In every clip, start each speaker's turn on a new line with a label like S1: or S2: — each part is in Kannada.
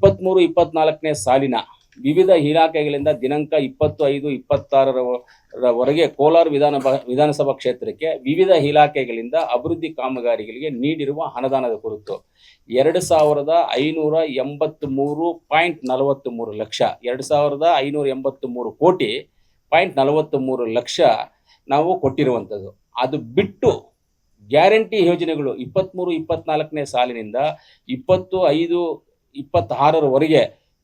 S1: 23-24ನೇ ಸಾಲಿನ ವಿವಿಧ ಇಲಾಖೆಗಳಿಂದ ದಿನಾಂಕ 25-26ರವರೆಗೆ ಕೋಲಾರ ವಿಧಾನಸಭಾ ಕ್ಷೇತ್ರಕ್ಕೆ ವಿವಿಧ ಇಲಾಖೆಗಳಿಂದ ಅಭಿವೃದ್ಧಿ ಕಾಮಗಾರಿಗಳಿಗೆ ನೀಡಿರುವ ಅನುದಾನದ ಕುರಿತು 2583.43 ಲಕ್ಷ 2583 ಕೋಟಿ .43 ಲಕ್ಷ ನಾವು ಕೊಟ್ಟಿರುವಂಥದ್ದು. ಅದು ಬಿಟ್ಟು ಗ್ಯಾರಂಟಿ ಯೋಜನೆಗಳು 23-24ನೇ ಸಾಲಿನಿಂದ 25-26ರವರೆಗೆ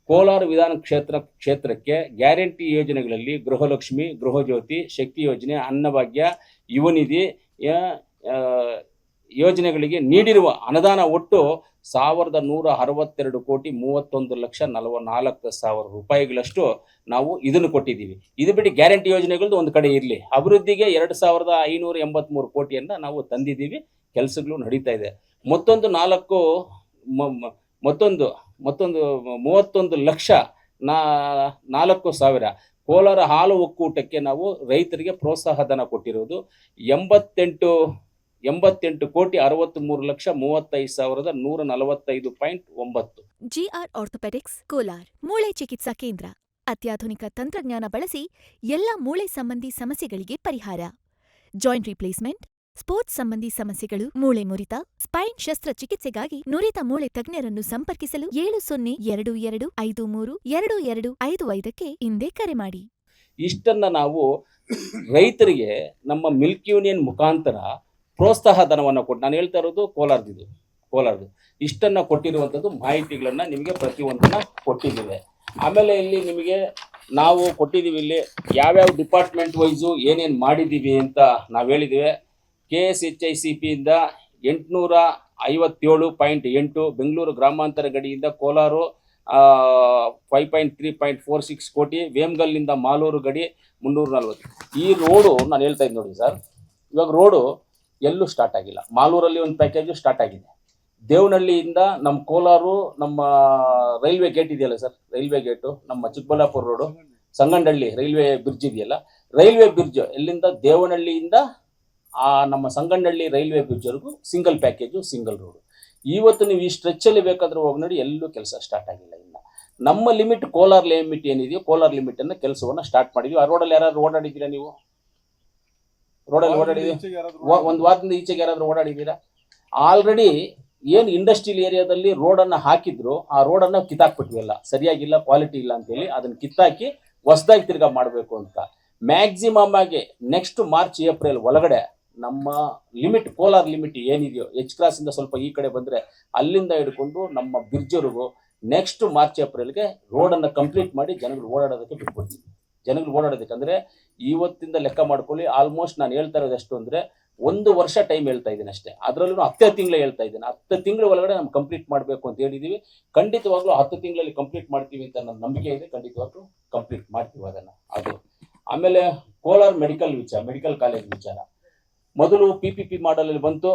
S1: ಕೋಲಾರ ಕ್ಷೇತ್ರಕ್ಕೆ ಗ್ಯಾರಂಟಿ ಯೋಜನೆಗಳಲ್ಲಿ ಗೃಹಲಕ್ಷ್ಮಿ, ಗೃಹಜ್ಯೋತಿ, ಶಕ್ತಿ ಯೋಜನೆ, ಅನ್ನಭಾಗ್ಯ, ಯುವನಿಧಿ ಯೋಜನೆಗಳಿಗೆ ನೀಡಿರುವ ಅನುದಾನ ಒಟ್ಟು 1162 ಕೋಟಿ 31,44,000 ರೂಪಾಯಿಗಳಷ್ಟು ನಾವು ಇದನ್ನು ಕೊಟ್ಟಿದ್ದೀವಿ. ಇದು ಬಿಟ್ಟು ಗ್ಯಾರಂಟಿ ಯೋಜನೆಗಳದ್ದು ಒಂದು ಕಡೆ ಇರಲಿ, ಅಭಿವೃದ್ಧಿಗೆ 2583 ಕೋಟಿಯನ್ನು ನಾವು ತಂದಿದ್ದೀವಿ. ಕೆಲಸಗಳು ನಡೀತಾ ಇದೆ. ಮತ್ತೊಂದು 31,04,000 ಕೋಲಾರ ಹಾಲು ಒಕ್ಕೂಟಕ್ಕೆ ನಾವು ರೈತರಿಗೆ ಪ್ರೋತ್ಸಾಹ ಧನ ಕೊಟ್ಟಿರೋದು 88 ಕೋಟಿ 63,35,145.9.
S2: ಜಿಆರ್ ಆರ್ಥೋಪೆಡಿಕ್ಸ್ ಕೋಲಾರ್ ಮೂಳೆ ಚಿಕಿತ್ಸಾ ಕೇಂದ್ರ. ಅತ್ಯಾಧುನಿಕ ತಂತ್ರಜ್ಞಾನ ಬಳಸಿ ಎಲ್ಲ ಮೂಳೆ ಸಂಬಂಧಿ ಸಮಸ್ಯೆಗಳಿಗೆ ಪರಿಹಾರ. ಜಾಯಿಂಟ್ ರಿಪ್ಲೇಸ್ಮೆಂಟ್, ಸ್ಪೋರ್ಟ್ಸ್ ಸಂಬಂಧಿ ಸಮಸ್ಯೆಗಳು, ಮೂಳೆ ಮುರಿತ, ಸ್ಪೈನ್ ಶಸ್ತ್ರಚಿಕಿತ್ಸೆಗಾಗಿ ನುರಿತ ಮೂಳೆ ತಜ್ಞರನ್ನು ಸಂಪರ್ಕಿಸಲು 7022532255ಕ್ಕೆ ಹಿಂದೆ ಕರೆ ಮಾಡಿ.
S1: ಇಷ್ಟನ್ನ ನಾವು ರೈತರಿಗೆ ನಮ್ಮ ಮಿಲ್ಕ್ ಯೂನಿಯನ್ ಮುಖಾಂತರ ಪ್ರೋತ್ಸಾಹ ಧನವನ್ನು ಕೊಟ್ಟು, ನಾನು ಹೇಳ್ತಾ ಇರೋದು ಕೋಲಾರದು ಇಷ್ಟನ್ನು ಕೊಟ್ಟಿರುವಂಥದ್ದು ಮಾಹಿತಿಗಳನ್ನು ನಿಮಗೆ ಪ್ರತಿಯೊಂದನ್ನ ಕೊಟ್ಟಿದ್ದೀವಿ. ಆಮೇಲೆ ಇಲ್ಲಿ ನಿಮಗೆ ನಾವು ಕೊಟ್ಟಿದ್ದೀವಿ, ಇಲ್ಲಿ ಯಾವ್ಯಾವ ಡಿಪಾರ್ಟ್ಮೆಂಟ್ ವೈಸು ಏನೇನು ಮಾಡಿದ್ದೀವಿ ಅಂತ ನಾವು ಹೇಳಿದ್ದೀವಿ. KSHICPಯಿಂದ 857.8, ಬೆಂಗಳೂರು ಗ್ರಾಮಾಂತರ ಗಡಿಯಿಂದ ಕೋಲಾರ 5.3.46 ಕೋಟಿ, ವೇಮಗಲ್ನಿಂದ ಮಾಲೂರು ಗಡಿ 340. ಈ ರೋಡು ನಾನು ಹೇಳ್ತಾ ಇದ್ದೀನಿ ನೋಡಿ ಸರ್, ಇವಾಗ ರೋಡು ಎಲ್ಲೂ ಸ್ಟಾರ್ಟ್ ಆಗಿಲ್ಲ. ಮಾಲೂರಲ್ಲಿ ಒಂದು ಪ್ಯಾಕೇಜು ಸ್ಟಾರ್ಟ್ ಆಗಿದೆ. ದೇವನಹಳ್ಳಿಯಿಂದ ನಮ್ಮ ಕೋಲಾರ ನಮ್ಮ ರೈಲ್ವೆ ಗೇಟ್ ಇದೆಯಲ್ಲ ಸರ್, ರೈಲ್ವೆ ಗೇಟು ನಮ್ಮ Chikkaballapur road Sangandahalli railway bridge ಇದೆಯಲ್ಲ, ರೈಲ್ವೆ ಬ್ರಿಡ್ಜ್ ಎಲ್ಲಿಂದ ದೇವನಹಳ್ಳಿಯಿಂದ ನಮ್ಮ ಸಂಗಂಡಹಳ್ಳಿ ರೈಲ್ವೆ ಬ್ರಿಡ್ಜ್ವರೆಗೂ ಸಿಂಗಲ್ ಪ್ಯಾಕೇಜು, ಸಿಂಗಲ್ ರೋಡು. ಇವತ್ತು ನೀವು ಈ ಸ್ಟ್ರೆಚ್ಚಲ್ಲಿ ಬೇಕಾದ್ರೆ ಹೋಗಿ ನೋಡಿ, ಎಲ್ಲೂ ಕೆಲಸ ಸ್ಟಾರ್ಟ್ ಆಗಿಲ್ಲ. ಇನ್ನು ನಮ್ಮ ಲಿಮಿಟ್ ಕೋಲಾರ ಲಿಮಿಟ್ ಏನಿದೆಯೋ ಕೋಲಾರ ಲಿಮಿಟನ್ನು ಕೆಲಸವನ್ನು ಸ್ಟಾರ್ಟ್ ಮಾಡಿದ್ವಿ. ಆ ರೋಡಲ್ಲಿ ಯಾರಾದ್ರು ಓಡಾಡಿದ್ದೀರಾ ನೀವು? ರೋಡಲ್ಲಿ ಓಡಾಡಿದ್ದೀವಿ? ಒಂದು ವಾರದಿಂದ ಈಚೆಗೆ ಯಾರಾದರೂ ಓಡಾಡಿದ್ದೀರಾ? ಆಲ್ರೆಡಿ ಏನು ಇಂಡಸ್ಟ್ರಿಯಲ್ ಏರಿಯಾದಲ್ಲಿ ರೋಡನ್ನು ಹಾಕಿದ್ರು, ಆ ರೋಡನ್ನು ಕಿತ್ತಾಕ್ಬಿಟ್ವಿಲ್ಲ, ಸರಿಯಾಗಿಲ್ಲ, ಕ್ವಾಲಿಟಿ ಇಲ್ಲ ಅಂತೇಳಿ ಅದನ್ನು ಕಿತ್ತಾಕಿ ಹೊಸದಾಗಿ ತಿರ್ಗಾ ಮಾಡಬೇಕು ಅಂತ. ಮ್ಯಾಕ್ಸಿಮಮ್ ಆಗಿ ನೆಕ್ಸ್ಟ್ ಮಾರ್ಚ್ ಏಪ್ರಿಲ್ ಒಳಗಡೆ ನಮ್ಮ ಲಿಮಿಟ್ ಕೋಲಾರ ಲಿಮಿಟ್ ಏನಿದೆಯೋ H ಕ್ರಾಸಿಂದ ಸ್ವಲ್ಪ ಈ ಕಡೆ ಬಂದರೆ ಅಲ್ಲಿಂದ ಹಿಡ್ಕೊಂಡು ನಮ್ಮ ಬ್ರಿಡ್ಜ್ವರೆಗೂ ನೆಕ್ಸ್ಟ್ ಮಾರ್ಚ್ ಏಪ್ರಿಲ್ಗೆ ರೋಡನ್ನು ಕಂಪ್ಲೀಟ್ ಮಾಡಿ ಜನಗಳು ಓಡಾಡೋದಕ್ಕೆ ಬಿಟ್ಬಿಡ್ತೀವಿ. ಜನಗಳು ಓಡಾಡೋದಕ್ಕೆ ಅಂದರೆ ಇವತ್ತಿಂದ ಲೆಕ್ಕ ಮಾಡ್ಕೊಳ್ಳಿ, ಆಲ್ಮೋಸ್ಟ್ ನಾನು ಹೇಳ್ತಾ ಇರೋದು ಎಷ್ಟು ಅಂದರೆ 1 ವರ್ಷ ಟೈಮ್ ಹೇಳ್ತಾ ಇದ್ದೀನಿ ಅಷ್ಟೇ. ಅದರಲ್ಲೂ 10 ತಿಂಗಳು ಹೇಳ್ತಾ ಇದ್ದೀನಿ. 10 ತಿಂಗಳ ಒಳಗಡೆ ನಾವು ಕಂಪ್ಲೀಟ್ ಮಾಡಬೇಕು ಅಂತ ಹೇಳಿದ್ದೀವಿ. ಖಂಡಿತವಾಗ್ಲೂ 10 ತಿಂಗಳಲ್ಲಿ ಕಂಪ್ಲೀಟ್ ಮಾಡ್ತೀವಿ ಅಂತ ನನ್ನ ನಂಬಿಕೆ ಇದೆ. ಖಂಡಿತವಾಗ್ಲೂ ಕಂಪ್ಲೀಟ್ ಮಾಡ್ತೀವಿ ಅದನ್ನು. ಅದು ಆಮೇಲೆ ಕೋಲಾರ ಮೆಡಿಕಲ್ ಕಾಲೇಜ್ ವಿಚಾರ ಮೊದಲು PPP ಮಾಡಲಲ್ಲಿ ಬಂತು.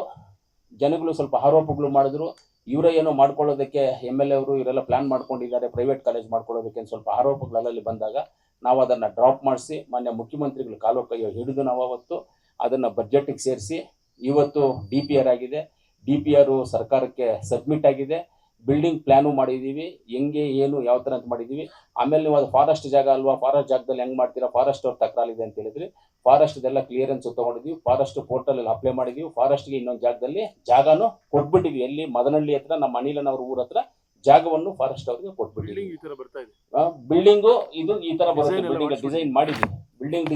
S1: ಜನಗಳು ಸ್ವಲ್ಪ ಆರೋಪಗಳು ಮಾಡಿದ್ರು, ಇವರೇ ಏನೋ ಮಾಡ್ಕೊಳ್ಳೋದಕ್ಕೆ MLA ಅವರು ಇವರೆಲ್ಲ ಪ್ಲಾನ್ ಮಾಡ್ಕೊಂಡಿದ್ದಾರೆ ಪ್ರೈವೇಟ್ ಕಾಲೇಜ್ ಮಾಡ್ಕೊಳ್ಳೋದಕ್ಕೆ ಅಂತ ಸ್ವಲ್ಪ ಆರೋಪಗಳಲ್ಲಿ ಬಂದಾಗ ನಾವು ಅದನ್ನು ಡ್ರಾಪ್ ಮಾಡಿಸಿ ಮಾನ್ಯ ಮುಖ್ಯಮಂತ್ರಿಗಳು ಕಾಲು ಕೈಯೋ ಹಿಡಿದು ನಾವು ಅವತ್ತು ಅದನ್ನು ಬಜೆಟ್ಗೆ ಸೇರಿಸಿ ಇವತ್ತು DPR ಆಗಿದೆ. DPR ಸರ್ಕಾರಕ್ಕೆ ಸಬ್ಮಿಟ್ ಆಗಿದೆ. ಬಿಲ್ಡಿಂಗ್ ಪ್ಲಾನು ಮಾಡಿದ್ದೀವಿ, ಹೆಂಗೆ ಏನು ಯಾವ ಥರ ಅಂತ ಮಾಡಿದ್ದೀವಿ. ಆಮೇಲೆ ನೀವು ಅದು ಫಾರೆಸ್ಟ್ ಜಾಗ ಅಲ್ವಾ, ಫಾರೆಸ್ಟ್ ಜಾಗದಲ್ಲಿ ಹೆಂಗೆ ಮಾಡ್ತೀರಾ, ಫಾರೆಸ್ಟ್ ಅವ್ರ ತಕರಾರಿದೆ ಅಂತ ಹೇಳಿದ್ರಿ. ಫಾರೆಸ್ಟ್ದೆಲ್ಲ ಕ್ಲಿಯರೆನ್ಸ್ ತೊಗೊಂಡಿದ್ದೀವಿ, ಫಾರೆಸ್ಟ್ ಪೋರ್ಟಲಲ್ಲಿ ಅಪ್ಲೈ ಮಾಡಿದ್ದೀವಿ. ಫಾರೆಸ್ಟ್ಗೆ ಇನ್ನೊಂದು ಜಾಗದಲ್ಲಿ ಜಾಗನೂ ಕೊಟ್ಬಿಟ್ಟಿದ್ವಿ. ಎಲ್ಲಿ ಮದನಹಳ್ಳಿ ಹತ್ರ ನಮ್ಮ ಅನಿಲನವ್ರ ಊರ ಹತ್ರ ಜಾಗವನ್ನು ಫಾರೆಸ್ಟ್ ಅವ್ರಿಗೆ ಕೊಟ್ಬಿಟ್ಟಿದ್ದೀವಿ. ಬಿಲ್ಡಿಂಗು ಇದು ಈ ಥರ ಬರುತ್ತೆ. ಬಿಲ್ಡಿಂಗ್ ಡಿಸೈನ್ ಮಾಡಿದ್ದೀವಿ, ಬಿಲ್ಡಿಂಗ್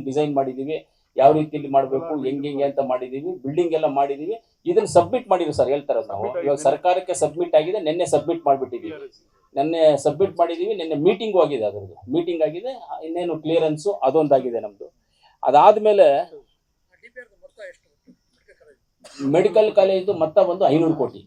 S1: ಡಿಸೈನ್ ಮಾಡಿದ್ದೀವಿ. ಯಾವ ರೀತಿಯಲ್ಲಿ ಮಾಡಬೇಕು ಹೆಂಗೆ ಅಂತ ಮಾಡಿದ್ದೀವಿ. ಬಿಲ್ಡಿಂಗ್ ಎಲ್ಲ ಮಾಡಿದ್ದೀವಿ. ಇದನ್ನು ಸಬ್ಮಿಟ್ ಮಾಡಿದ್ವಿ ಸರ್, ಹೇಳ್ತಾರೆ ನಾವು ಇವಾಗ ಸರ್ಕಾರಕ್ಕೆ ಸಬ್ಮಿಟ್ ಆಗಿದೆ. ನಿನ್ನೆ ಸಬ್ಮಿಟ್ ಮಾಡಿಬಿಟ್ಟಿದ್ದೀವಿ, ನಿನ್ನೆ ಮೀಟಿಂಗು ಆಗಿದೆ, ಅದರದ್ದು ಮೀಟಿಂಗ್ ಆಗಿದೆ. ಇನ್ನೇನು ಕ್ಲಿಯರೆನ್ಸು ಅದೊಂದಾಗಿದೆ ನಮ್ಮದು. ಅದಾದಮೇಲೆ ಮೆಡಿಕಲ್ ಕಾಲೇಜ್ದು ಮೊತ್ತ ಒಂದು 500 ಕೋಟಿ.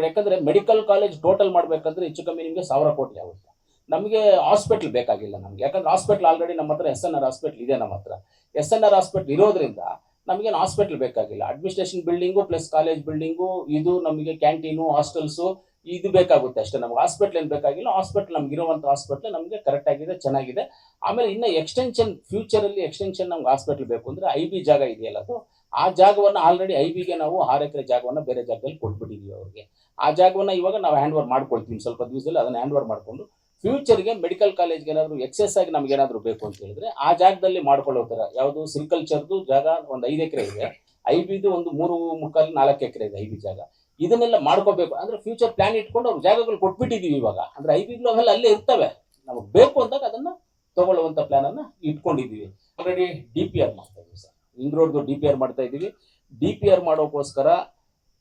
S1: ಯಾಕಂದರೆ ಮೆಡಿಕಲ್ ಕಾಲೇಜ್ ಟೋಟಲ್ ಮಾಡಬೇಕಂದ್ರೆ ಹೆಚ್ಚು ಕಮ್ಮಿ ನಿಮಗೆ 1000 ಕೋಟಿ ಆಗುತ್ತೆ. ನಮಗೆ ಹಾಸ್ಪಿಟ್ಲ್ ಬೇಕಾಗಿಲ್ಲ ನಮಗೆ, ಯಾಕಂದ್ರೆ ಹಾಸ್ಪಿಟ್ಲ್ ಆಲ್ರೆಡಿ ನಮ್ಮ ಹತ್ರ SNR ಹಾಸ್ಪಿಟ್ಲ್ ಇದೆ. ನಮ್ಮ ಹತ್ರ SNR ಹಾಸ್ಪಿಟ್ಲ್ ಇರೋದ್ರಿಂದ ನಮಗೇನು ಹಾಸ್ಪಿಟ್ಲ್ ಬೇಕಾಗಿಲ್ಲ. Administration building plus college building, ಇದು ನಮಗೆ ಕ್ಯಾಂಟೀನು, ಹಾಸ್ಟೆಲ್ಸು ಇದು ಬೇಕಾಗುತ್ತೆ ಅಷ್ಟೇ. ನಮ್ಗೆ ಹಾಸ್ಪಿಟ್ಲ್ ಏನು ಬೇಕಾಗಿಲ್ಲ. ಹಾಸ್ಪಿಟ್ಲ್ ನಮಗಿರುವಂಥ ಹಾಸ್ಪಿಟ್ಲ್ ನಮಗೆ ಕರೆಕ್ಟ್ ಆಗಿದೆ, ಚೆನ್ನಾಗಿದೆ. ಆಮೇಲೆ ಇನ್ನು ಎಕ್ಸ್ಟೆನ್ಷನ್, ಫ್ಯೂಚರಲ್ಲಿ ಎಕ್ಸ್ಟೆನ್ಷನ್ ನಮ್ಗೆ ಹಾಸ್ಪಿಟ್ಲ್ ಬೇಕು ಅಂದರೆ IB ಜಾಗ ಇದೆಯಲ್ಲ, ಅದು ಆ ಜಾಗವನ್ನು ಆಲ್ರೆಡಿ ಐಬಿಗೆ ನಾವು 6 ಎಕರೆ ಜಾಗವನ್ನು ಬೇರೆ ಜಾಗದಲ್ಲಿ ಕೊಟ್ಬಿಟ್ಟಿದ್ದೀವಿ ಅವ್ರಿಗೆ. ಆ ಜಾಗವನ್ನು ಇವಾಗ ನಾವು ಹ್ಯಾಂಡ್ ಓವರ್ ಮಾಡ್ಕೊಳ್ತೀವಿ, ಸ್ವಲ್ಪ ದಿವಸದಲ್ಲಿ ಅದನ್ನು ಹ್ಯಾಂಡ್ ಓವರ್ ಮಾಡಿಕೊಂಡು ಫ್ಯೂಚರ್ಗೆ ಮೆಡಿಕಲ್ ಕಾಲೇಜ್ಗೆ ಏನಾದರೂ ಎಕ್ಸೆಸ್ ಆಗಿ ನಮ್ಗೆ ಏನಾದರೂ ಬೇಕು ಅಂತ ಹೇಳಿದ್ರೆ ಆ ಜಾಗದಲ್ಲಿ ಮಾಡ್ಕೊಳ್ಳೋ ಥರ ಯಾವುದು ಸಿರಿಕಲ್ಚರ್ದು ಜಾಗ ಒಂದು 5 ಎಕರೆ ಇದೆ, ಐಬಿದು ಒಂದು 3.25-4 ಎಕರೆ ಇದೆ ಐಬಿ ಜಾಗ. ಇದನ್ನೆಲ್ಲ ಮಾಡ್ಕೋಬೇಕು ಅಂದ್ರೆ ಫ್ಯೂಚರ್ ಪ್ಲಾನ್ ಇಟ್ಕೊಂಡು ಅವ್ರ ಜಾಗಗಳು ಕೊಟ್ಬಿಟ್ಟಿದ್ದೀವಿ ಇವಾಗ. ಅಂದ್ರೆ ಐಬಿಗಳು ಅವೆಲ್ಲ ಅಲ್ಲೇ ಇರ್ತವೆ, ನಮಗೆ ಬೇಕು ಅಂದಾಗ ಅದನ್ನ ತಗೊಳ್ಳುವಂತ ಪ್ಲಾನ್ ಅನ್ನ ಇಟ್ಕೊಂಡಿದ್ದೀವಿ. ಆಲ್ರೆಡಿ DPR ಮಾಡ್ತಾ ಇದ್ದೀವಿ ಸರ್, ರಿಂಗ್ ರೋಡ್ದು DPR ಮಾಡ್ತಾ ಇದ್ದೀವಿ. DPR ಮಾಡೋಕ್ಕೋಸ್ಕರ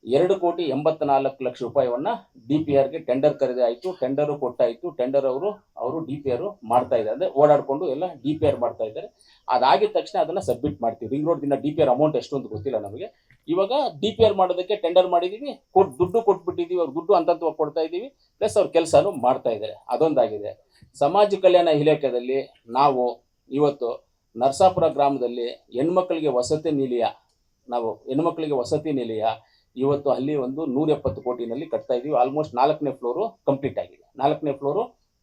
S1: 2,84,00,000 ರೂಪಾಯಿವನ್ನ DPRಗೆ ಟೆಂಡರ್ ಕರೆದೇ ಆಯಿತು, ಟೆಂಡರು ಕೊಟ್ಟಾಯಿತು. ಟೆಂಡರ್ ಅವರು DPR ಮಾಡ್ತಾ ಇದ್ದಾರೆ, ಅಂದ್ರೆ ಓಡಾಡಿಕೊಂಡು ಎಲ್ಲ DPR ಮಾಡ್ತಾ ಇದ್ದಾರೆ. ಅದಾಗಿದ ತಕ್ಷಣ ಅದನ್ನ ಸಬ್ಮಿಟ್ ಮಾಡ್ತೀವಿ. ರಿಂಗ್ ರೋಡ್ ದಿನ DPR ಅಮೌಂಟ್ ಎಷ್ಟು ಅಂತ ಗೊತ್ತಿಲ್ಲ ನಮಗೆ. ಇವಾಗ DPR ಮಾಡೋದಕ್ಕೆ ಟೆಂಡರ್ ಮಾಡಿದೀವಿ, ದುಡ್ಡು ಕೊಟ್ಬಿಟ್ಟಿದೀವಿ, ಅವ್ರ ದುಡ್ಡು ಹಂತವಾಗಿ ಕೊಡ್ತಾ ಇದ್ದೀವಿ, ಪ್ಲಸ್ ಅವ್ರ ಕೆಲಸನೂ ಮಾಡ್ತಾ ಇದ್ದಾರೆ. ಅದೊಂದಾಗಿದೆ. ಸಮಾಜ ಕಲ್ಯಾಣ ಇಲಾಖೆಯಲ್ಲಿ ನಾವು ಇವತ್ತು ನರಸಾಪುರ ಗ್ರಾಮದಲ್ಲಿ ಹೆಣ್ಮಕ್ಳಿಗೆ ವಸತಿ ನಿಲಯ ಇವತ್ತು ಅಲ್ಲಿ ಒಂದು 170 ಕೋಟಿನಲ್ಲಿ ಕಟ್ತಾ ಇದೀವಿ. ಆಲ್ಮೋಸ್ಟ್ 4ನೇ ಫ್ಲೋರು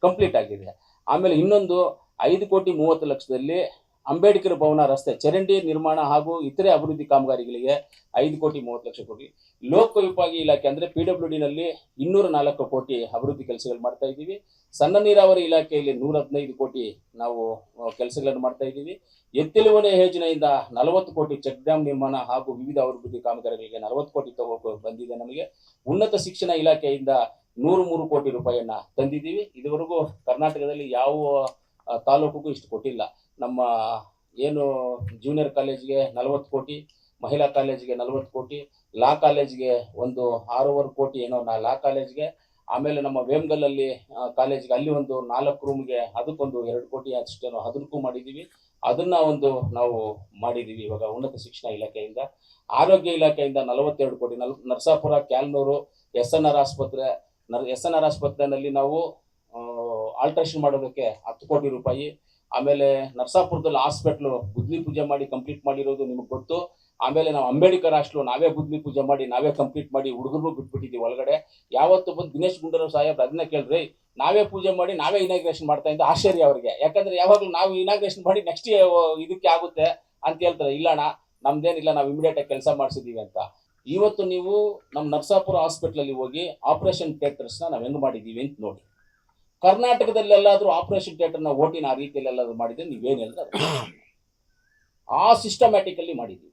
S1: ಕಂಪ್ಲೀಟ್ ಆಗಿದೆ. ಆಮೇಲೆ ಇನ್ನೊಂದು 5,30,00,000ದಲ್ಲಿ ಅಂಬೇಡ್ಕರ್ ಭವನ ರಸ್ತೆ ಚರಂಡಿ ನಿರ್ಮಾಣ ಹಾಗೂ ಇತರೆ ಅಭಿವೃದ್ಧಿ ಕಾಮಗಾರಿಗಳಿಗೆ 5,30,00,000 ಕೋಟಿ. ಲೋಕೋಪಯೋಗಿ ಇಲಾಖೆ ಅಂದ್ರೆ PWD ನಲ್ಲಿ 204 ಕೋಟಿ ಅಭಿವೃದ್ಧಿ ಕೆಲಸಗಳು ಮಾಡ್ತಾ ಇದ್ದೀವಿ. ಸಣ್ಣ ನೀರಾವರಿ ಇಲಾಖೆಯಲ್ಲಿ 115 ಕೋಟಿ ನಾವು ಕೆಲಸಗಳನ್ನು ಮಾಡ್ತಾ ಇದ್ದೀವಿ. ಎತ್ತಿಲುವನೆ ಯೋಜನೆಯಿಂದ 40 ಕೋಟಿ ಚೆಕ್ ಡ್ಯಾಮ್ ನಿರ್ಮಾಣ ಹಾಗೂ ವಿವಿಧ ಅಭಿವೃದ್ಧಿ ಕಾಮಗಾರಿಗಳಿಗೆ 40 ಕೋಟಿ ಬಂದಿದೆ ನಮಗೆ. ಉನ್ನತ ಶಿಕ್ಷಣ ಇಲಾಖೆಯಿಂದ 103 ಕೋಟಿ ರೂಪಾಯಿಯನ್ನ ತಂದಿದ್ದೀವಿ. ಇದುವರೆಗೂ ಕರ್ನಾಟಕದಲ್ಲಿ ಯಾವ ತಾಲೂಕಿಗೂ ಇಷ್ಟು ಕೊಟ್ಟಿಲ್ಲ. ನಮ್ಮ ಏನು ಜೂನಿಯರ್ ಕಾಲೇಜ್ಗೆ 40 ಕೋಟಿ, ಮಹಿಳಾ ಕಾಲೇಜ್ಗೆ 40 ಕೋಟಿ, ಲಾ ಕಾಲೇಜ್ಗೆ ಒಂದು 6.5 ಕೋಟಿ ಏನೋ ಲಾ ಕಾಲೇಜ್ಗೆ. ಆಮೇಲೆ ನಮ್ಮ ವೇಮ್ಗಲ್ಲಲ್ಲಿ ಕಾಲೇಜ್ಗೆ ಅಲ್ಲಿ ಒಂದು 4 ರೂಮ್ಗೆ ಅದಕ್ಕೊಂದು 2 ಕೋಟಿ ಅಷ್ಟೇನೋ ಅದಕ್ಕೂ ಮಾಡಿದ್ದೀವಿ. ಅದನ್ನ ಒಂದು ನಾವು ಮಾಡಿದ್ದೀವಿ ಇವಾಗ ಉನ್ನತ ಶಿಕ್ಷಣ ಇಲಾಖೆಯಿಂದ. ಆರೋಗ್ಯ ಇಲಾಖೆಯಿಂದ 42 ಕೋಟಿ. ನರಸಾಪುರ, ಕ್ಯಾಲ್ನೂರು, SNR ಆಸ್ಪತ್ರೆಯಲ್ಲಿ ನಾವು ಆಲ್ಟ್ರೇಷನ್ ಮಾಡೋದಕ್ಕೆ 10 ಕೋಟಿ ರೂಪಾಯಿ. ಆಮೇಲೆ ನರಸಾಪುರದಲ್ಲಿ ಹಾಸ್ಪಿಟ್ಲು ಗುದ್ಲಿ ಪೂಜೆ ಮಾಡಿ ಕಂಪ್ಲೀಟ್ ಮಾಡಿರೋದು ನಿಮಗೆ ಗೊತ್ತು. ಆಮೇಲೆ ನಾವು ಅಂಬೇಡ್ಕರ್ ಹಾಸ್ಟೆಲ್ ನಾವೇ ಗುದ್ಲಿ ಪೂಜೆ ಮಾಡಿ ನಾವೇ ಕಂಪ್ಲೀಟ್ ಮಾಡಿ ಹುಡುಗರು ಬಿಟ್ಬಿಟ್ಟಿದ್ದೀವಿ ಒಳಗಡೆ. ಯಾವತ್ತು ಬಂದು ದಿನೇಶ್ ಗುಂಡೂರಾವ್ ಸಾಹೇಬ್ ಅದನ್ನ ಕೇಳ್ರಿ, ನಾವೇ ಪೂಜೆ ಮಾಡಿ ನಾವೇ ಇನಾಗ್ರೇಷನ್ ಮಾಡ್ತಾ ಇದ್ದ ಆಶ್ಚರ್ಯ ಅವರಿಗೆ. ಯಾಕಂದ್ರೆ ಯಾವಾಗಲೂ ನಾವು ಇನಾಗ್ರೇಷನ್ ಮಾಡಿ ನೆಕ್ಸ್ಟ್ ಇದಕ್ಕೆ ಆಗುತ್ತೆ ಅಂತ ಹೇಳ್ತಾರೆ. ಇಲ್ಲಣ್ಣ ನಮ್ದೇನಿಲ್ಲ, ನಾವು ಇಮಿಡಿಯೇಟ್ ಆಗಿ ಕೆಲಸ ಮಾಡಿಸಿದೀವಿ ಅಂತ. ಇವತ್ತು ನೀವು ನಮ್ಮ ನರಸಾಪುರ ಹಾಸ್ಪಿಟ್ಲಲ್ಲಿ ಹೋಗಿ ಆಪರೇಷನ್ ಥಿಯೇಟರ್ಸ್ನ ನಾವು ಹೆಂಗ್ ಮಾಡಿದ್ದೀವಿ ಅಂತ ನೋಡಿ. ಕರ್ನಾಟಕದಲ್ಲೆಲ್ಲಾದ್ರೂ ಆಪರೇಷನ್ ಥಿಯೇಟರ್ನ ಓಟಿನ ಆ ರೀತಿಯಲ್ಲಿ ಎಲ್ಲಾದ್ರೂ ಮಾಡಿದ್ರೆ ನೀವೇನು ಹೇಳಿದ್ರೆ ಆ ಸಿಸ್ಟಮ್ಯಾಟಿಕಲ್ಲಿ ಮಾಡಿದ್ದೀವಿ.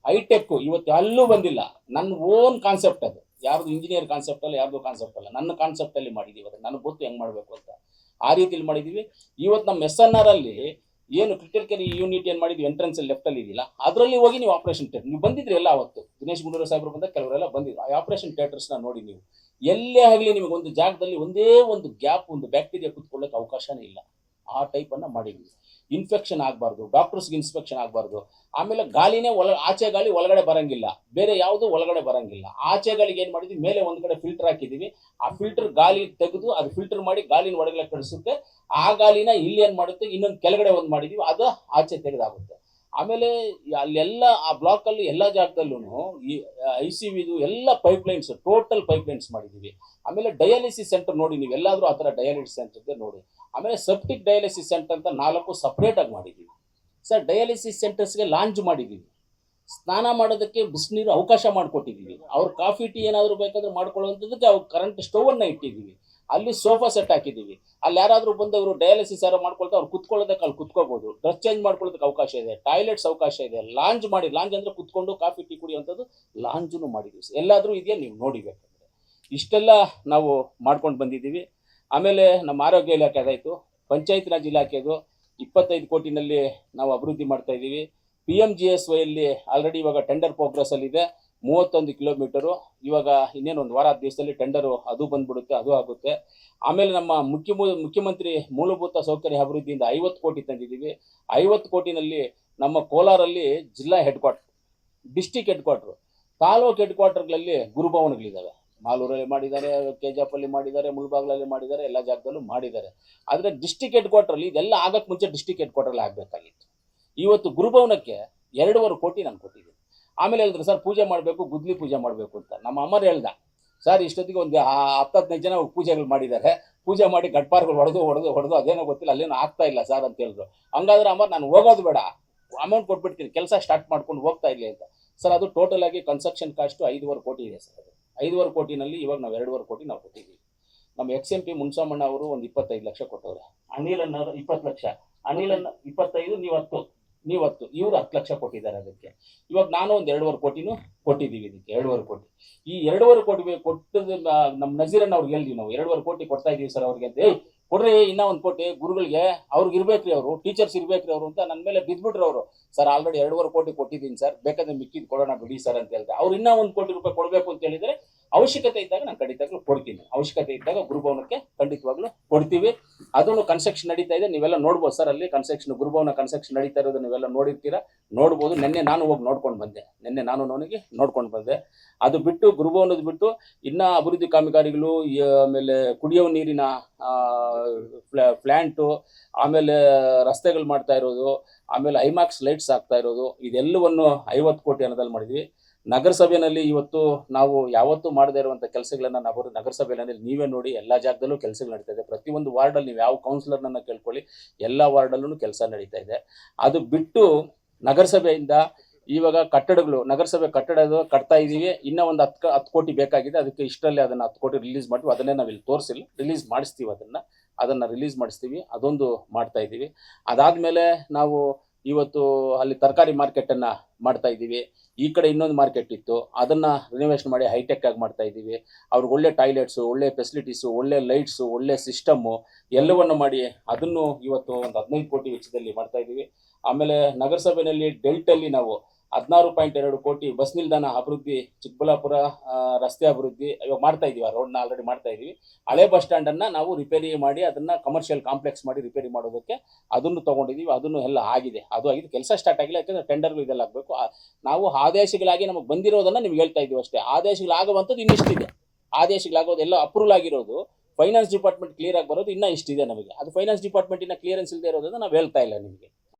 S1: ಹೈಟೆಕ್ ಇವತ್ತು ಎಲ್ಲೂ ಬಂದಿಲ್ಲ. ನನ್ನ ಓನ್ ಕಾನ್ಸೆಪ್ಟ್ ಅದು, ಯಾರ್ದು ಇಂಜಿನಿಯರ್ ಕಾನ್ಸೆಪ್ಟ್ ಅಲ್ಲ, ಯಾರ್ದು ಕಾನ್ಸೆಪ್ಟ್ ಅಲ್ಲ, ನನ್ನ ಕಾನ್ಸೆಪ್ಟ್ ಅಲ್ಲಿ ಮಾಡಿದ್ದೀವಿ. ಅದಕ್ಕೆ ನನಗೆ ಗೊತ್ತು ಹೆಂಗ್ ಮಾಡಬೇಕು ಅಂತ. ಆ ರೀತಿಯಲ್ಲಿ ಮಾಡಿದ್ದೀವಿ. ಇವತ್ತು ನಮ್ಮ SNR ಅಲ್ಲಿ ಏನು ಕ್ರಿಟಿಕಲ್ ಕೇರ್ ಯೂನಿಟ್ ಏನು ಮಾಡಿದ್ವಿ ಎಂಟ್ರೆನ್ಸ್ ಲೆಫ್ಟ್ ಅಲ್ಲಿ ಇದೆಯಲ್ಲ, ಅದರಲ್ಲಿ ಹೋಗಿ ನೀವು ಆಪರೇಷನ್ ಥಿಯೇಟರ್ ನೀವು ಬಂದಿದ್ರಿ ಎಲ್ಲ ಅವತ್ತು. ದಿನೇಶ್ ಗುಂಡೂರಾವ್ ಸಾಹೇಬರು ಬಂದ ಕೆಲವರೆಲ್ಲ ಬಂದಿದ್ರು. ಆ ಆಪರೇಷನ್ ಥಿಯೇಟರ್ಸ್ನ ನೋಡಿ ನೀವು ಎಲ್ಲೇ ಆಗಲಿ ನಿಮಗೆ ಒಂದು ಜಾಗದಲ್ಲಿ ಒಂದೇ ಒಂದು ಗ್ಯಾಪ್, ಒಂದು ಬ್ಯಾಕ್ಟೀರಿಯಾ ಕುತ್ಕೊಳ್ಳೋಕೆ ಅವಕಾಶನೇ ಇಲ್ಲ. ಆ ಟೈಪ್ ಅನ್ನ ಮಾಡಿದ್ವಿ. ಇನ್ಫೆಕ್ಷನ್ ಆಗಬಾರ್ದು, ಡಾಕ್ಟರ್ಸ್ಗೆ ಇನ್ಸ್ಪೆಕ್ಷನ್ ಆಗಬಾರ್ದು. ಆಮೇಲೆ ಗಾಳಿನೇ ಆಚೆ ಗಾಳಿ ಒಳಗಡೆ ಬರಂಗಿಲ್ಲ, ಬೇರೆ ಯಾವುದು ಒಳಗಡೆ ಬರಂಗಿಲ್ಲ. ಆಚೆ ಗಾಳಿಗೆ ಏನು ಮಾಡಿದ್ವಿ, ಮೇಲೆ ಒಂದು ಕಡೆ ಫಿಲ್ಟರ್ ಹಾಕಿದ್ದೀವಿ. ಆ ಫಿಲ್ಟರ್ ಗಾಳಿ ತೆಗೆದು ಅದು ಫಿಲ್ಟರ್ ಮಾಡಿ ಗಾಳಿನ ಒಳಗಡೆ ಕಳಿಸುತ್ತೆ. ಆ ಗಾಳಿನ ಇಲ್ಲಿ ಏನು ಮಾಡುತ್ತೆ, ಇನ್ನೊಂದು ಕೆಳಗಡೆ ಒಂದು ಮಾಡಿದೀವಿ, ಅದು ಆಚೆ ತೆಗೆದಾಗುತ್ತೆ. ಆಮೇಲೆ ಅಲ್ಲೆಲ್ಲ ಆ ಬ್ಲಾಕ್ ಅಲ್ಲಿ ಎಲ್ಲ ಜಾಗದಲ್ಲೂ ಈ ICU ಎಲ್ಲ ಪೈಪ್ಲೈನ್ಸ್, ಟೋಟಲ್ ಪೈಪ್ಲೈನ್ಸ್ ಮಾಡಿದ್ದೀವಿ. ಆಮೇಲೆ ಡಯಾಲಿಸಿಸ್ ಸೆಂಟರ್ ನೋಡಿ, ನೀವು ಎಲ್ಲಾದ್ರೂ ಆ ಥರ ಡಯಾಲಿಸಿಸ್ ಸೆಂಟರ್ ನೋಡಿ. ಆಮೇಲೆ ಸೆಪ್ಟಿಕ್ ಡಯಾಲಿಸಿಸ್ ಸೆಂಟರ್ ಅಂತ 4 ಸಪ್ರೇಟ್ ಆಗಿ ಮಾಡಿದ್ದೀವಿ ಸರ್. ಡಯಾಲಿಸಿಸ್ ಸೆಂಟರ್ಸ್ಗೆ ಲಾಂಚ್ ಮಾಡಿದ್ದೀವಿ. ಸ್ನಾನ ಮಾಡೋದಕ್ಕೆ ಬಿಸಿನೀರು ಅವಕಾಶ ಮಾಡಿಕೊಟ್ಟಿದ್ದೀವಿ. ಅವ್ರು ಕಾಫಿ ಟೀ ಏನಾದರೂ ಬೇಕಾದ್ರೆ ಮಾಡ್ಕೊಳ್ಳೋಂಥದ್ದಕ್ಕೆ ಅವ್ರು ಕರೆಂಟ್ ಸ್ಟವ್ ಅನ್ನ ಇಟ್ಟಿದ್ದೀವಿ. ಅಲ್ಲಿ ಸೋಫಾ ಸೆಟ್ ಹಾಕಿದ್ದೀವಿ. ಅಲ್ಲಿ ಯಾರಾದರೂ ಬಂದವರು ಡಯಾಲಿಸಿಸ್ ಯಾರು ಮಾಡ್ಕೊಳ್ತಾ ಅವ್ರು ಕುತ್ಕೊಳ್ಳೋದಕ್ಕೆ ಅಲ್ಲಿ ಕುತ್ಕೋಬಹುದು. ಡ್ರೆಸ್ ಚೇಂಜ್ ಮಾಡ್ಕೊಳ್ಳೋದಕ್ಕೆ ಅವಕಾಶ ಇದೆ, ಟಾಯ್ಲೆಟ್ಸ್ ಅವಕಾಶ ಇದೆ. ಲಾಂಚ್ ಅಂದ್ರೆ ಕುತ್ಕೊಂಡು ಕಾಫಿ ಟೀ ಕುಡಿಯುವಂಥದ್ದು ಲಾಂಜನ್ನು ಮಾಡಿದ್ದೀವಿ. ಎಲ್ಲಾದರೂ ಇದೆಯಾ ನೀವು ನೋಡಿಬೇಕಂದ್ರೆ. ಇಷ್ಟೆಲ್ಲ ನಾವು ಮಾಡ್ಕೊಂಡು ಬಂದಿದ್ದೀವಿ. ಆಮೇಲೆ ನಮ್ಮ ಆರೋಗ್ಯ ಇಲಾಖೆ ಅದಾಯಿತು. ಪಂಚಾಯತ್ ರಾಜ್ ಇಲಾಖೆದು 25 ಕೋಟಿನಲ್ಲಿ ನಾವು ಅಭಿವೃದ್ಧಿ ಮಾಡ್ತಾ ಇದ್ದೀವಿ. PMGSY ಅಲ್ಲಿ ಆಲ್ರೆಡಿ ಇವಾಗ ಟೆಂಡರ್ ಪ್ರೋಗ್ರೆಸ್ ಅಲ್ಲಿ ಇದೆ. 31 ಕಿಲೋಮೀಟರು. ಇವಾಗ ಇನ್ನೇನು ಒಂದು ವಾರ ದಿವಸದಲ್ಲಿ ಟೆಂಡರು ಅದು ಬಂದ್ಬಿಡುತ್ತೆ, ಅದು ಆಗುತ್ತೆ. ಆಮೇಲೆ ನಮ್ಮ ಮುಖ್ಯಮಂತ್ರಿ ಮೂಲಭೂತ ಸೌಕರ್ಯ ಅಭಿವೃದ್ಧಿಯಿಂದ 50 ಕೋಟಿ ತಂದಿದ್ದೀವಿ. 50 ಕೋಟಿನಲ್ಲಿ ನಮ್ಮ ಕೋಲಾರಲ್ಲಿ ಜಿಲ್ಲಾ head quarter, district head quarter, taluk head ಕ್ವಾರ್ಟರ್ಗಳಲ್ಲಿ ಗುರುಭವನಗಳಿದ್ದಾವೆ. ಮಾಲೂರಲ್ಲಿ ಮಾಡಿದ್ದಾರೆ, ಕೆಜಾಪಲ್ಲಿ ಮಾಡಿದ್ದಾರೆ, ಮುಳಬಾಗ್ಲಲ್ಲಿ ಮಾಡಿದ್ದಾರೆ, ಎಲ್ಲ ಜಾಗದಲ್ಲೂ ಮಾಡಿದ್ದಾರೆ. ಆದರೆ ಡಿಸ್ಟಿಕ್ ಹೆಡ್ ಕ್ವಾರ್ಟರ್ಲಿ ಇದೆಲ್ಲ ಆಗಕ್ಕೆ ಮುಂಚೆ ಡಿಸ್ಟಿಕ್ ಹೆಡ್ ಕ್ವಾರ್ಟರ್ಲಿ ಆಗಬೇಕಾಗಿತ್ತು. ಇವತ್ತು ಗುರುಭವನಕ್ಕೆ 2.5 ಕೋಟಿ ನಾನು ಕೊಟ್ಟಿದ್ದೀನಿ. ಆಮೇಲೆ ಹೇಳಿದ್ರು ಸರ್ ಪೂಜೆ ಮಾಡಬೇಕು, ಗುದ್ಲಿ ಪೂಜೆ ಮಾಡಬೇಕು ಅಂತ. ನಮ್ಮ ಅಮ್ಮರು ಹೇಳ್ದ, ಸರ್ ಇಷ್ಟೊತ್ತಿಗೆ ಒಂದು 10-15 ಜನ ಪೂಜೆಗಳು ಮಾಡಿದ್ದಾರೆ, ಪೂಜೆ ಮಾಡಿ ಗಡ್ಪಾರ್ಗಳು ಹೊಡೆದು ಅದೇನೋ ಗೊತ್ತಿಲ್ಲ, ಅಲ್ಲೇನೋ ಆಗ್ತಾ ಇಲ್ಲ ಸರ್ ಅಂತ ಹೇಳಿದ್ರು. ಹಂಗಾದ್ರೆ ಅಮ್ಮ ನಾನು ಹೋಗೋದು ಬೇಡ, ಅಮೌಂಟ್ ಕೊಟ್ಬಿಡ್ತೀನಿ, ಕೆಲಸ ಸ್ಟಾರ್ಟ್ ಮಾಡ್ಕೊಂಡು ಹೋಗ್ತಾ ಇರಲಿ ಅಂತ. ಸರ್ ಅದು ಟೋಟಲ್ ಆಗಿ ಕನ್ಸ್ಟ್ರಕ್ಷನ್ ಕಾಸ್ಟ್ 5.5 ಕೋಟಿ ಇದೆ ಸರ್. ಅದು 5.5 ಕೋಟಿನಲ್ಲಿ ಇವಾಗ ನಾವು 2.5 ಕೋಟಿ ನಾವು ಕೊಟ್ಟಿದ್ದೀವಿ. ನಮ್ಮ XMP ಮುನ್ಸಮ್ಮಣ್ಣ ಅವರು ಒಂದು 25 ಲಕ್ಷ ಕೊಟ್ಟವ್ರೆ. ಅನಿಲ್ ಅನ್ನೋರು 20 ಲಕ್ಷ, ಅನಿಲ್ ಅನ್ನ 25, ನೀವು 10 ಇವರು 10 ಲಕ್ಷ ಕೊಟ್ಟಿದ್ದಾರೆ ಅದಕ್ಕೆ. ಇವಾಗ ನಾನು ಒಂದು 2.5 ಕೋಟಿನೂ ಕೊಟ್ಟಿದ್ದೀವಿ ಇದಕ್ಕೆ, 2.5 ಕೋಟಿ. ಈ 2.5 ಕೋಟಿ ಕೊಟ್ಟದ ನಮ್ಮ ನಜೀರನ್ನ ಅವ್ರಿಗೆ ಹೇಳಿದ್ವಿ ನಾವು 2.5 ಕೋಟಿ ಕೊಡ್ತಾ ಇದೀವಿ ಸರ್ ಅವ್ರಿಗೆ ಅಂತ. ಕೊಡ್ರಿ ಇನ್ನೂ 1 ಕೋಟಿ ಗುರುಗಳಿಗೆ, ಅವ್ರಿಗೆ ಇರ್ಬೇಕ್ರಿ, ಅವರು ಟೀಚರ್ಸ್ ಇರ್ಬೇಕ್ರಿ ಅವರು ಅಂತ ನನ್ನ ಮೇಲೆ ಬಿದ್ಬಿಟ್ರು ಅವರು. ಸರ್ ಆಲ್ರೆಡಿ 2.5 ಕೋಟಿ ಕೊಟ್ಟಿದ್ದೀನಿ ಸರ್, ಬೇಕಾದ್ರೆ ಮಿಕ್ಕಿದ್ ಕೊಡೋಣ ಬಿಡಿ ಸರ್ ಅಂತ ಹೇಳ್ತಾರೆ. ಅವ್ರು ಇನ್ನೂ 1 ಕೋಟಿ ರೂಪಾಯಿ ಕೊಡಬೇಕು ಅಂತ ಹೇಳಿದ್ರೆ ಅವಶ್ಯಕತೆ ಇದ್ದಾಗ ನಾನು ಖಂಡಿತವಾಗ್ಲೂ ಕೊಡ್ತೀನಿ. ಅವಶ್ಯಕತೆ ಇದ್ದಾಗ ಗುರುಭವನಕ್ಕೆ ಖಂಡಿತವಾಗ್ಲೂ ಕೊಡ್ತೀವಿ. ಅದನ್ನು ಕನ್ಸ್ಟ್ರಕ್ಷನ್ ನಡೀತಾ ಇದೆ, ನೀವೆಲ್ಲ ನೋಡ್ಬೋದು ಸರ್. ಅಲ್ಲಿ ಗುರುಭವನ ಕನ್ಸ್ಟ್ರಕ್ಷನ್ ನಡೀತಾ ಇರೋದು ನೀವೆಲ್ಲ ನೋಡಿರ್ತೀರಾ, ನೋಡ್ಬೋದು. ನಿನ್ನೆ ನಾನು ಹೋಗಿ ನೋಡ್ಕೊಂಡು ಬಂದೆ. ಅದು ಬಿಟ್ಟು ಗುರುಭವನದ ಬಿಟ್ಟು ಇನ್ನ ಅಭಿವೃದ್ಧಿ ಕಾಮಗಾರಿಗಳು, ಆಮೇಲೆ ಕುಡಿಯೋ ನೀರಿನ ಪ್ಲ್ಯಾಂಟು, ಆಮೇಲೆ ರಸ್ತೆಗಳು ಮಾಡ್ತಾ ಇರೋದು, ಆಮೇಲೆ ಐಮ್ಯಾಕ್ಸ್ ಲೈಟ್ಸ್ ಆಗ್ತಾ ಇರೋದು, ಇದೆಲ್ಲವನ್ನು 50 ಕೋಟಿ ಹಣದಲ್ಲಿ ಮಾಡಿದ್ವಿ. ನಗರಸಭೆಯಲ್ಲಿ ಇವತ್ತು ನಾವು ಯಾವತ್ತೂ ಮಾಡದೇ ಇರುವಂಥ ಕೆಲಸಗಳನ್ನ ನಾವು ನಗರಸಭೆಯಲ್ಲಿ ನೀವೇ ನೋಡಿ, ಎಲ್ಲ ಜಾಗದಲ್ಲೂ ಕೆಲಸಗಳು ನಡೀತಾ ಇದೆ. ಪ್ರತಿಯೊಂದು ವಾರ್ಡಲ್ಲಿ ನೀವು ಯಾವ ಕೌನ್ಸಿಲರ್ನನ್ನು ಕೇಳ್ಕೊಳ್ಳಿ, ಎಲ್ಲ ವಾರ್ಡಲ್ಲೂ ಕೆಲಸ ನಡೀತಾ ಇದೆ. ಅದು ಬಿಟ್ಟು ನಗರಸಭೆಯಿಂದ ಇವಾಗ ಕಟ್ಟಡಗಳು, ನಗರಸಭೆ ಕಟ್ಟಡ ಕಟ್ತಾ ಇದ್ದೀವಿ. ಇನ್ನೂ ಒಂದು 10 ಕೋಟಿ ಬೇಕಾಗಿದೆ. ಅದಕ್ಕೆ ಇಷ್ಟರಲ್ಲಿ ಅದನ್ನು 10 ಕೋಟಿ ರಿಲೀಸ್ ಮಾಡ್ತೀವಿ. ಅದನ್ನೇ ನಾವು ಇಲ್ಲಿ ತೋರಿಸಿಲ್ಲ, ರಿಲೀಸ್ ಮಾಡಿಸ್ತೀವಿ. ಅದನ್ನು ರಿಲೀಸ್ ಮಾಡಿಸ್ತೀವಿ. ಅದೊಂದು ಮಾಡ್ತಾ ಇದ್ದೀವಿ. ಅದಾದಮೇಲೆ ನಾವು ಇವತ್ತು ಅಲ್ಲಿ ತರಕಾರಿ ಮಾರ್ಕೆಟನ್ನು ಮಾಡ್ತಾ ಇದ್ದೀವಿ. ಈ ಕಡೆ ಇನ್ನೊಂದು ಮಾರ್ಕೆಟ್ ಇತ್ತು, ಅದನ್ನು ರಿನೋವೇಷನ್ ಮಾಡಿ ಹೈಟೆಕ್ ಆಗಿ ಮಾಡ್ತಾ ಇದ್ದೀವಿ. ಅವ್ರಿಗೆ ಒಳ್ಳೆ ಟಾಯ್ಲೆಟ್ಸು, ಒಳ್ಳೆ ಫೆಸಿಲಿಟೀಸು, ಒಳ್ಳೆ ಲೈಟ್ಸು, ಒಳ್ಳೆ ಸಿಸ್ಟಮ್ಮು ಎಲ್ಲವನ್ನು ಮಾಡಿ ಅದನ್ನು ಇವತ್ತು ಒಂದು 15 ಕೋಟಿ ವೆಚ್ಚದಲ್ಲಿ ಮಾಡ್ತಾ ಇದ್ದೀವಿ. ಆಮೇಲೆ ನಗರಸಭೆಯಲ್ಲಿ ಡೆಲ್ಟಲ್ಲಿ ನಾವು 16.2 ಕೋಟಿ ಬಸ್ ನಿಲ್ದಾಣ ಅಭಿವೃದ್ಧಿ, ಚಿಕ್ಕಬಳ್ಳಾಪುರ ರಸ್ತೆ ಅಭಿವೃದ್ಧಿ ಇವಾಗ ಮಾಡ್ತಾ ಇದೀವಿ. ಆ ರೋಡ್ನ ಆಲ್ರೆಡಿ ಮಾಡ್ತಾ ಇದೀವಿ. ಹಳೆ ಬಸ್ ಸ್ಟ್ಯಾಂಡನ್ನು ನಾವು ರಿಪೇರಿ ಮಾಡಿ ಅದನ್ನು ಕಮರ್ಷಿಯಲ್ ಕಾಂಪ್ಲೆಕ್ಸ್ ಮಾಡಿ ರಿಪೇರಿ ಮಾಡೋದಕ್ಕೆ ಅದನ್ನು ತೊಗೊಂಡಿದ್ದೀವಿ. ಅದನ್ನು ಎಲ್ಲ ಆಗಿದೆ. ಅದು ಆಗಿದೆ, ಕೆಲಸ ಸ್ಟಾರ್ಟ್ ಆಗಿಲ್ಲ. ಯಾಕಂದರೆ ಟೆಂಡರ್ಗಳು ಇದೆಲ್ಲ ಆಗಬೇಕು. ನಾವು ಆದೇಶಗಳಾಗಿ ನಮಗೆ ಬಂದಿರೋದನ್ನು ನಿಮ್ಗೆ ಹೇಳ್ತಾ ಇದ್ದೀವಿ ಅಷ್ಟೇ. ಆದೇಶಗಳಾಗುವಂಥದ್ದು ಇನ್ನಿಷ್ಟಿದೆ. ಆದೇಶಗಳಾಗೋದು ಎಲ್ಲ ಅಪ್ರೂವಲ್ ಆಗಿರೋದು, ಫೈನಾನ್ಸ್ ಡಿಪಾರ್ಟ್ಮೆಂಟ್ ಕ್ಲಿಯರ್ ಆಗಿ ಬರೋದು ಇನ್ನೂ ಇಷ್ಟಿದೆ ನಮಗೆ. ಅದು ಫೈನಾನ್ಸ್ ಡಿಪಾರ್ಟ್ಮೆಂಟಿನ ಕ್ಲಿಯರೆನ್ಸ್ ಇಲ್ಲದೆ ಇರೋದನ್ನು ನಾವು ಹೇಳ್ತಾ ಇಲ್ಲ ನಿಮಗೆ.